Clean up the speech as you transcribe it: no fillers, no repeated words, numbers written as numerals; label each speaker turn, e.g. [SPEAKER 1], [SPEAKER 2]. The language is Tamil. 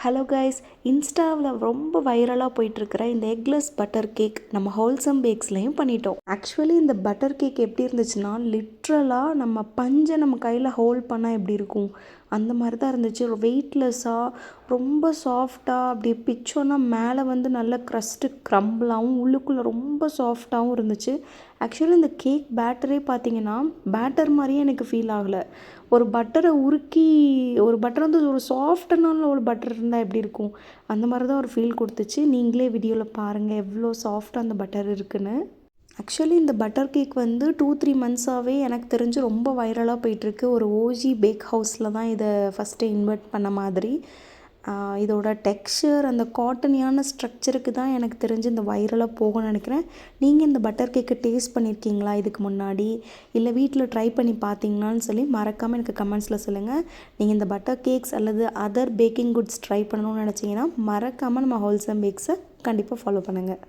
[SPEAKER 1] ஹலோ கைஸ், இன்ஸ்டாவில் ரொம்ப வைரலாக போயிட்டுருக்கிற இந்த எக்லெஸ் பட்டர் கேக் நம்ம ஹோல்சம் பேக்ஸ்லையும் பண்ணிட்டோம். ஆக்சுவலி இந்த பட்டர் கேக் எப்படி இருந்துச்சுன்னா, லிட்ரலாக நம்ம பஞ்சை நம்ம கையில் ஹோல்ட் பண்ணால் எப்படி இருக்கும் அந்த மாதிரி தான் இருந்துச்சு. வெயிட்லெஸ்ஸாக ரொம்ப சாஃப்டாக அப்படி பிச்சோன்னா மேலே வந்து நல்ல க்ரஸ்ட்டு க்ரம்பிளாகவும் உள்ளுக்குள்ளே ரொம்ப சாஃப்டாகவும் இருந்துச்சு. ஆக்சுவலி இந்த கேக் பேட்டரே பார்த்தீங்கன்னா பேட்டர் மாதிரியே எனக்கு ஃபீல் ஆகலை. ஒரு பட்டரை உருக்கி ஒரு பட்டர் வந்து ஒரு சாஃப்டான ஒரு பட்டர் இருந்தால் எப்படி இருக்கும் அந்த மாதிரி தான் ஒரு ஃபீல் கொடுத்துச்சு. நீங்களே வீடியோவில் பாருங்கள் எவ்வளோ சாஃப்டாக அந்த பட்டர் இருக்குன்னு. ஆக்சுவலி இந்த பட்டர் கேக் வந்து 2-3 மந்த்ஸாகவே எனக்கு தெரிஞ்சு ரொம்ப வைரலாக போயிட்டுருக்கு. ஒரு ஓஜி பேக் ஹவுஸில் தான் இதை ஃபஸ்ட்டு இன்வெர்ட் பண்ண மாதிரி. இதோட டெக்ஸ்சர் அந்த காட்டனியான ஸ்ட்ரக்சருக்கு தான் எனக்கு தெரிஞ்சு இந்த வைரலாக போகும்னு நினைக்கிறேன். நீங்கள் இந்த பட்டர் கேக்கை டேஸ்ட் பண்ணியிருக்கீங்களா இதுக்கு முன்னாடி, இல்லை வீட்டில் ட்ரை பண்ணி பார்த்தீங்களான்னு சொல்லி மறக்காமல் எனக்கு கமெண்ட்ஸில் சொல்லுங்கள். நீங்கள் இந்த பட்டர் கேக்ஸ் அல்லது அதர் பேக்கிங் குட்ஸ் ட்ரை பண்ணணும்னு நினச்சிங்கன்னா மறக்காமல் நம்ம ஹோல்சம் பேக்ஸை கண்டிப்பாக ஃபாலோ பண்ணுங்கள்.